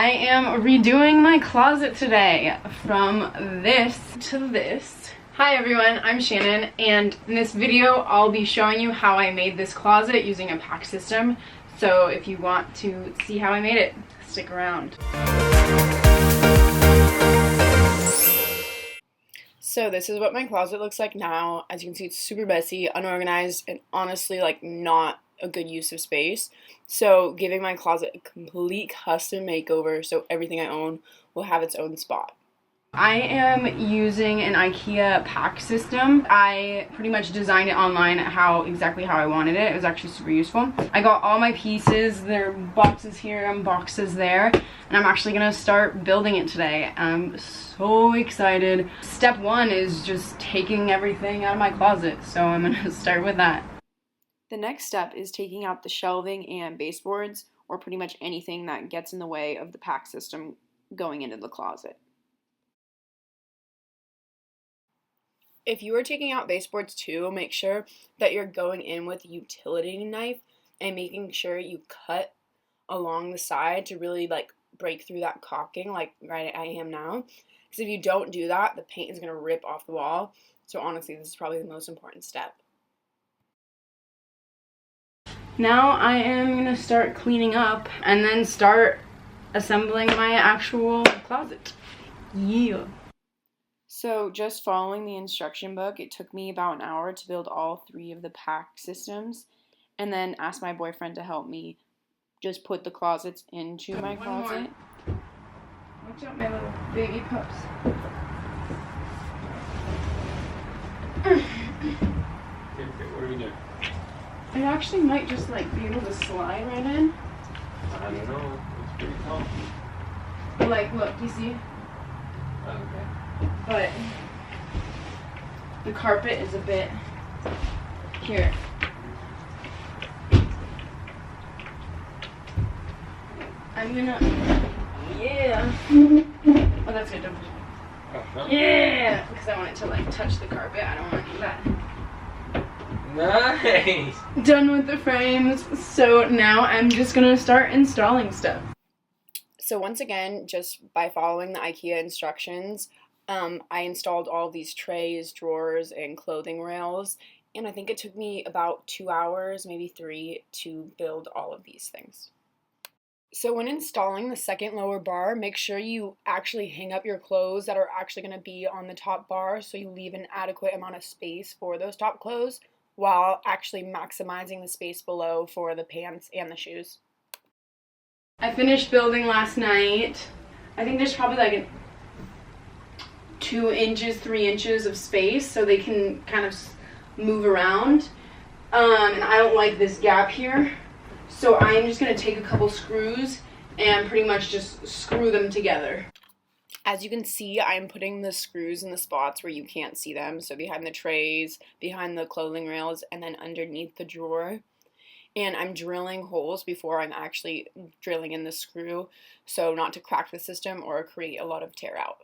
I am redoing my closet today from this to this. Hi everyone, I'm Shannon, and in this video I'll be showing you how I made this closet using a PAX system. So if you want to see how I made it, stick around. So this is what my closet looks like now. As you can see, it's super messy, unorganized, and honestly like not a good use of space. So giving my closet a complete custom makeover so everything I own will have its own spot. I am using an Ikea PAX system. I pretty much designed it online exactly how I wanted it. It was actually super useful. I got all my pieces. There are boxes here and boxes there, and I'm actually gonna start building it today. I'm so excited. Step one is just taking everything out of my closet, so I'm gonna start with that. The next step is taking out the shelving and baseboards, or pretty much anything that gets in the way of the PAX system going into the closet. If you are taking out baseboards too, make sure that you're going in with a utility knife and making sure you cut along the side to really like break through that caulking like right I am now. Because if you don't do that, the paint is going to rip off the wall. So honestly, this is probably the most important step. Now I am going to start cleaning up and then start assembling my actual closet. Yeah. So just following the instruction book, it took me about an hour to build all 3 of the PAX systems, and then asked my boyfriend to help me just put the closets into my closet. Watch out, my little baby pups. Okay, what are we doing? It actually might just like be able to slide right in. I don't know. It's pretty tall. But like, look, you see? Okay. But the carpet is a bit here. I'm gonna, yeah. Oh, that's good. Don't push it. Yeah, because I want it to like touch the carpet. I don't want to do that. Nice. Done with the frames. So now I'm just gonna start installing stuff. So once again, just by following the IKEA instructions, I installed all these trays, drawers, and clothing rails, and I think it took me about 2 hours, maybe 3, to build all of these things. So when installing the second lower bar, make sure you actually hang up your clothes that are actually going to be on the top bar, so you leave an adequate amount of space for those top clothes, while actually maximizing the space below for the pants and the shoes. I finished building last night. I think there's probably like 2 inches, 3 inches of space so they can kind of move around. And I don't like this gap here. So I'm just going to take a couple screws and pretty much just screw them together. As you can see, I'm putting the screws in the spots where you can't see them. So behind the trays, behind the clothing rails, and then underneath the drawer. And I'm drilling holes before I'm actually drilling in the screw, so not to crack the system or create a lot of tear out.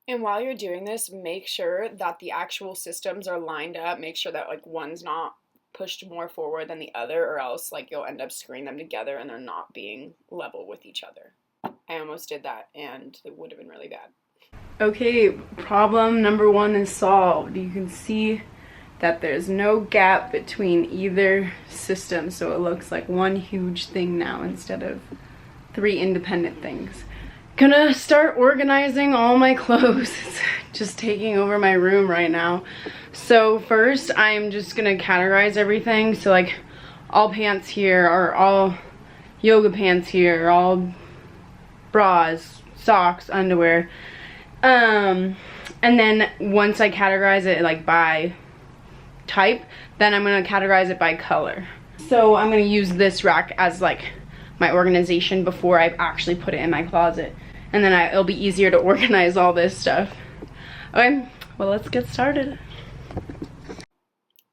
And while you're doing this, make sure that the actual systems are lined up. Make sure that like one's not pushed more forward than the other, or else like you'll end up screwing them together and they're not being level with each other. I almost did that and it would have been really bad. Okay, problem number 1 is solved. You can see that there's no gap between either system, so it looks like one huge thing now instead of 3 independent things. Gonna start organizing all my clothes. It's just taking over my room right now. So first I'm just gonna categorize everything. So like all pants here, or all yoga pants here, all bras, socks, underwear. And then once I categorize it like by type, then I'm gonna categorize it by color. So I'm gonna use this rack as like my organization before I actually put it in my closet. And then it'll be easier to organize all this stuff. Okay, well let's get started.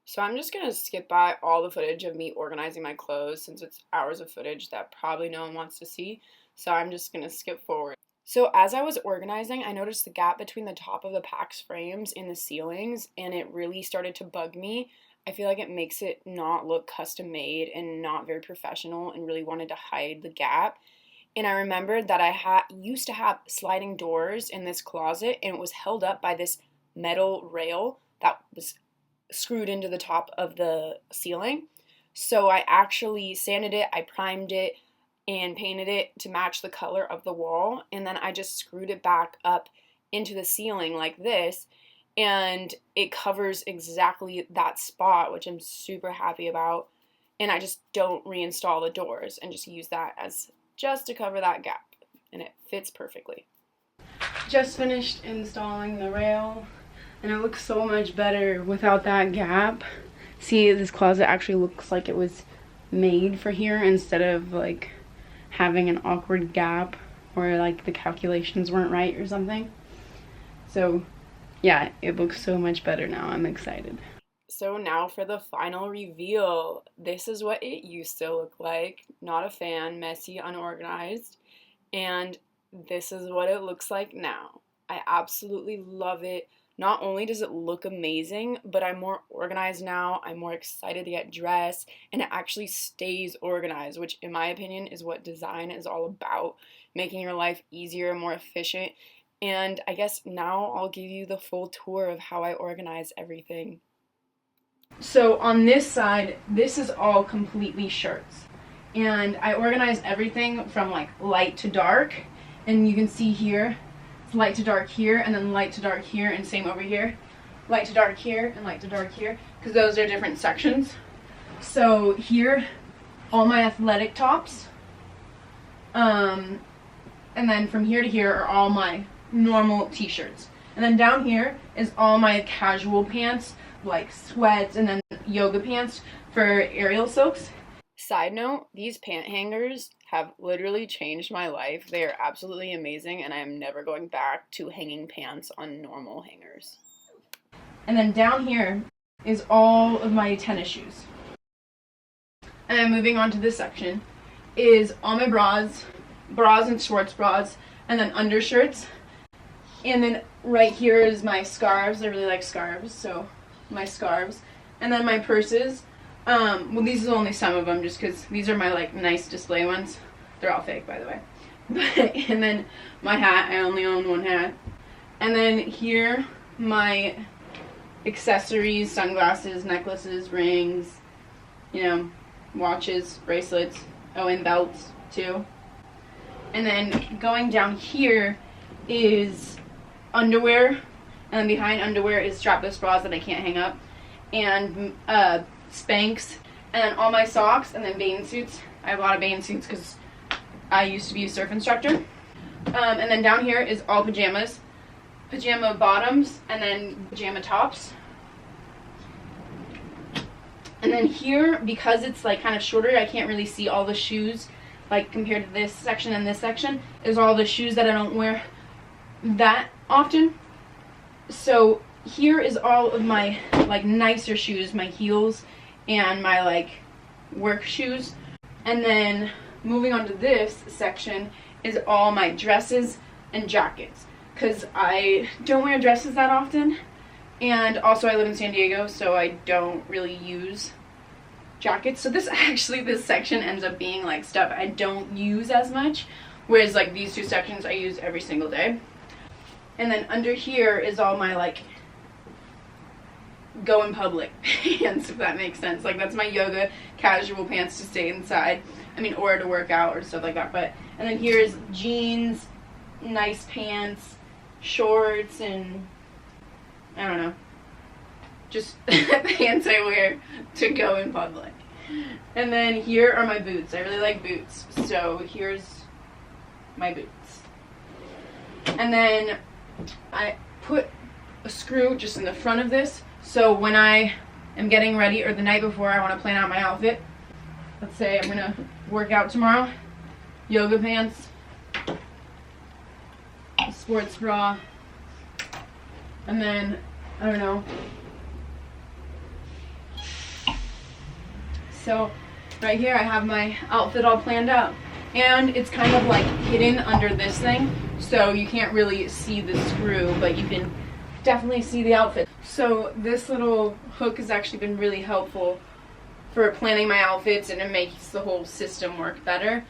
So I'm just gonna skip by all the footage of me organizing my clothes since it's hours of footage that probably no one wants to see. So I'm just gonna skip forward. So as I was organizing, I noticed the gap between the top of the PAX frames and the ceilings, and it really started to bug me. I feel like it makes it not look custom made and not very professional, and really wanted to hide the gap. And I remembered that I used to have sliding doors in this closet, and it was held up by this metal rail that was screwed into the top of the ceiling. So I actually sanded it, I primed it, and painted it to match the color of the wall, and then I just screwed it back up into the ceiling like this, and it covers exactly that spot, which I'm super happy about. And I just don't reinstall the doors and just use that as just to cover that gap, and it fits perfectly. Just finished installing the rail, and it looks so much better without that gap. See, this closet actually looks like it was made for here instead of like having an awkward gap or like the calculations weren't right or something. So yeah, it looks so much better now. I'm excited. So now for the final reveal. This is what it used to look like. Not a fan, messy, unorganized. And this is what it looks like now. I absolutely love it. Not only does it look amazing, but I'm more organized now. I'm more excited to get dressed, and it actually stays organized, which in my opinion is what design is all about, making your life easier, more efficient. And I guess now I'll give you the full tour of how I organize everything. So on this side, this is all completely shirts. And I organize everything from like light to dark. And you can see here, it's light to dark here, and then light to dark here, and same over here. Light to dark here, and light to dark here, because those are different sections. So here, all my athletic tops. And then from here to here are all my normal t-shirts. And then down here is all my casual pants, like sweats, and then yoga pants for aerial soaks. Side note, these pant hangers have literally changed my life. They are absolutely amazing, and I am never going back to hanging pants on normal hangers. And then down here is all of my tennis shoes. And then moving on to this section is all my bras and sports bras, and then undershirts. And then right here is my scarves. I really like scarves, so my scarves. And then my purses. Well, these are only some of them, just because these are my like nice display ones. They're all fake, by the way. And then my hat. I only own one hat. And then here, my accessories, sunglasses, necklaces, rings, watches, bracelets. Oh, and belts too. And then going down here is underwear, and then behind underwear is strapless bras that I can't hang up, and Spanx, and then all my socks, and then bathing suits. I have a lot of bathing suits because I used to be a surf instructor. And then down here is all pajamas, pajama bottoms, and then pajama tops. And then here, because it's like kind of shorter, I can't really see all the shoes, like compared to this section and this section, is all the shoes that I don't wear that often. So here is all of my like nicer shoes, my heels and my like work shoes. And then moving on to this section is all my dresses and jackets, because I don't wear dresses that often, and also I live in San Diego, so I don't really use jackets. So this section ends up being like stuff I don't use as much, whereas like these two sections I use every single day. And then under here is all my like go in public pants, if that makes sense. Like that's my yoga casual pants to stay inside. Or to work out or stuff like that. And then here's jeans, nice pants, shorts, and I don't know, just pants I wear to go in public. And then here are my boots. I really like boots, so here's my boots. And then I put a screw just in the front of this, so when I am getting ready, or the night before I want to plan out my outfit, let's say I'm gonna work out tomorrow, yoga pants, a sports bra, and then, I don't know. So right here I have my outfit all planned out. And it's kind of like hidden under this thing, so you can't really see the screw, but you can definitely see the outfit. So this little hook has actually been really helpful for planning my outfits, and it makes the whole system work better.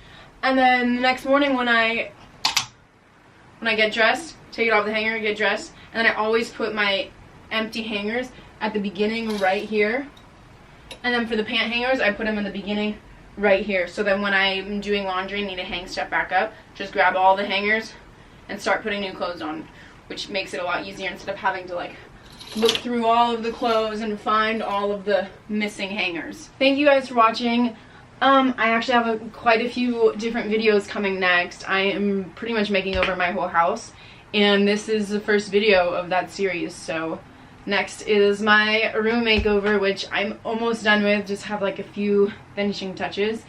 And then the next morning when I get dressed, take it off the hanger, get dressed, and then I always put my empty hangers at the beginning right here. And then for the pant hangers, I put them in the beginning right here. So then when I'm doing laundry and need to hang stuff back up, just grab all the hangers and start putting new clothes on, which makes it a lot easier instead of having to like look through all of the clothes and find all of the missing hangers. Thank you guys for watching. I actually have quite a few different videos coming next. I am pretty much making over my whole house, and this is the first video of that series. So next is my room makeover, which I'm almost done with, just have like a few finishing touches.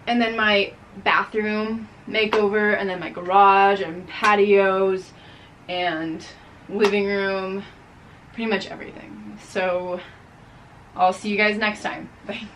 And then my bathroom makeover, and then my garage and patios and living room, pretty much everything. So I'll see you guys next time. Bye.